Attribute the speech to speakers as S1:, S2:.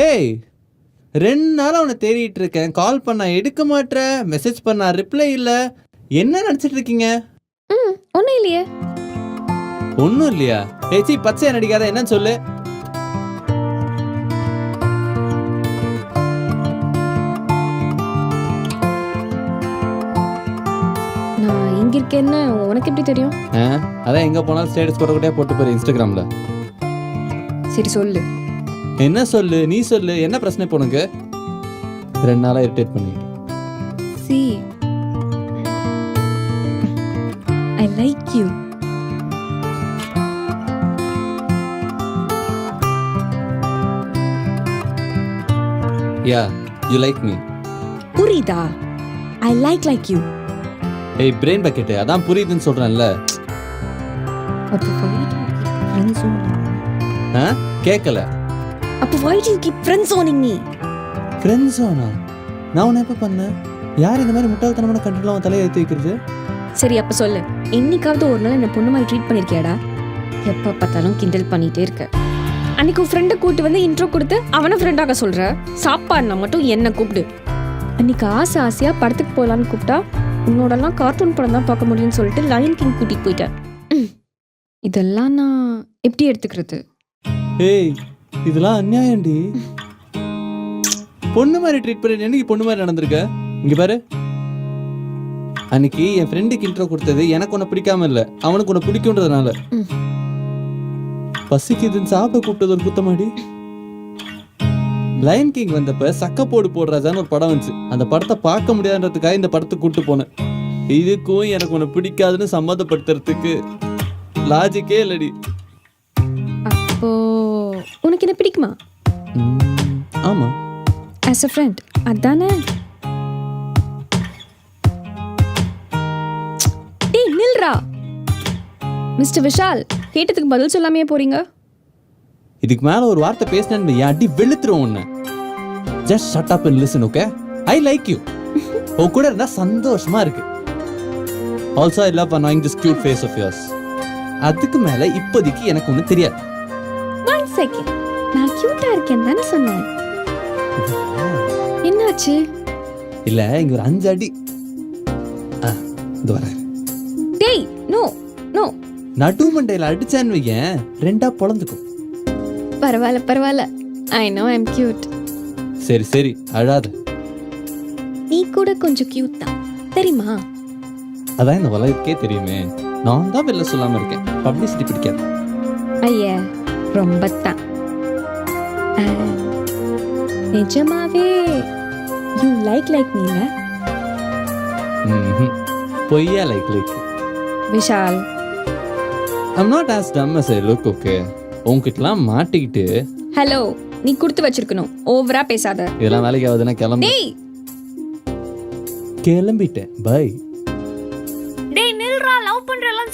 S1: ஏய் 2 நாளா உன்னை தேடிட்டு இருக்கேன். கால் பண்ணா எடுக்க மாட்ற, மெசேஜ் பண்ணா ரிப்ளை இல்ல. என்ன நினைச்சிட்டு இருக்கீங்க?
S2: ஒன்றும் இல்லையே.
S1: ஒன்றும் இல்லையா? ஏச்சி பச்சையா நடிக்காத, என்னன்னு சொல்லு.
S2: நான் இங்கே இருக்கேன்னு உனக்கு எப்படி தெரியும்?
S1: அதான் எங்க போனாலும் ஸ்டேட்டஸ் போட்டே போட்டு போற இன்ஸ்டாகிராம்ல.
S2: சரி சொல்லு.
S1: என்ன சொல்லு, நீ சொல்லு. என்ன பிரச்சனை இப்போ உனக்கு? 2 நாளா இரிட்டேட் பண்ணிட்டு.
S2: See, I like you.
S1: Yeah, you like me.
S2: புரியுதா? I like you.
S1: ஏய் பிரெயின் பக்கெட், அதான் புரியுதுன்னு சொல்றேன்ல.
S2: அப்போ why do you keep friend zoning?
S1: கேட்கல.
S2: அப்போ why do you keep friend zoning me?
S1: Friend ஜோனா? நான் உன்னை எப்போ பண்ணேன்? யார் இந்த மாதிரி முட்டாள்தனமான கண்டெல்லாம் தலையை ஏற்றி வைக்கிறது?
S2: சரி அப்போ சொல்லு, என்னைக்காவது ஒரு நாள் என்ன பொண்ணு மாதிரி ட்ரீட் பண்ணியிருக்கியாடா? எப்போ பார்த்தாலும் கிண்டல் பண்ணிகிட்டே இருக்க. அன்னைக்கு உன் ஃப்ரெண்டை கூப்பிட்டு வந்து இன்ட்ரோ கொடுத்து அவனை ஃப்ரெண்டாக சொல்கிற. சாப்பாடுனா மட்டும் என்னை கூப்பிடு. அன்னைக்கு ஆசையாக படத்துக்கு போகலான்னு கூப்பிட்டா உன்னோடலாம் கார்ட்டூன் படம் தான் பார்க்க முடியும்னு சொல்லிட்டு லயன் கிங் கூட்டிகிட்டு போயிட்டேன். இதெல்லாம் நான் எப்படி எடுத்துக்கிறது?
S1: ஏய் இதெல்லாம் அநியாயம்டி. பொண்ணு மாதிரி ட்ரீட் பண்ணி என்னைக்கு பொண்ணு மாதிரி நடந்திருக்க? இங்க பாரு, அன்னைக்கு என் ஃப்ரெண்டுக்கு இன்ட்ரோ கொடுத்தது எனக்கு உன்னை பிடிக்காம இல்ல, அவனுக்கு உன்னை பிடிக்கும்ன்றதுனால. பசிக்குதுன்னு சாப்பிட கூப்பிட்டது ஒரு குத்தமாடி. லயன் கிங் வந்தப்ப சக்கப்போடு போடுறாஜான்னு ஒரு படம் வந்துச்சு. அந்த படத்தை பார்க்க முடியாதுன்றதுக்காக இந்த படத்துக்கு கூப்பிட்டு போனேன். இதுக்கும் எனக்கு உன்னை பிடிக்காதுன்னு சம்மதப்படுத்துறதுக்கு லாஜிக்கே இல்லடி.
S2: அப்போ உனக்கு என்ன பிடிக்குமா?
S1: ஆமா,
S2: as a friend. அதானே? டேய் நில்றா. மிஸ்டர் விஷால், கேட்டதுக்கு பதில் சொல்லாமையே போறீங்க?
S1: இதுக்கு மேல ஒரு வார்த்தை பேசினேன்னு என் அடி வெளுத்துரும் உன்னை. Just shut up and listen, okay? I like you. உன் கூட இருந்தா சந்தோஷமா இருக்கு. Also I love annoying this cute face of yours. அதுக்கு மேல இப்போதைக்கு எனக்கு ஒன்றும் தெரியாது.
S2: 1 செகண்ட், நான் கியூட்டா இருக்கேன் தானே சொன்னேன். என்னாச்சு?
S1: இல்ல இங்க ஒரு 5 அடி. இது வர.
S2: டேய் நோ நோ.
S1: நடு மண்டையில அடிச்சான்னு வையேன், 2ஆ பொளந்துக்கும்.
S2: பரவாயில்ல. I know I am cute.
S1: சரி சரி அழாத.
S2: நீ கூட கொஞ்சம் கியூட் தான் தெரியுமா?
S1: அதான் இந்த வலைக்கே தெரியுமே. நான் தான் வெளில சொல்லாம இருக்கேன், பப்ளிசிட்டி பிடிக்காது.
S2: ஐயா ரொம்ப தான். நிஜமாவே யூ லைக் மீல?
S1: பொய்யா like
S2: Vishal,
S1: I'm not as dumb as I look, okay? உன்கிட்டலாம் மாட்டிக்கிட்டு.
S2: ஹலோ, நீ கொடுத்து வச்சிருக்கணும், ஓவரா பேசாத.
S1: இதெல்லாம் வேலைக்கு ஆகுதுன்னா கிளம்பு.
S2: டேய்
S1: கிளம்பிட்டேன், பை.
S2: டேய் நில்றா, லவ் பண்றலாம்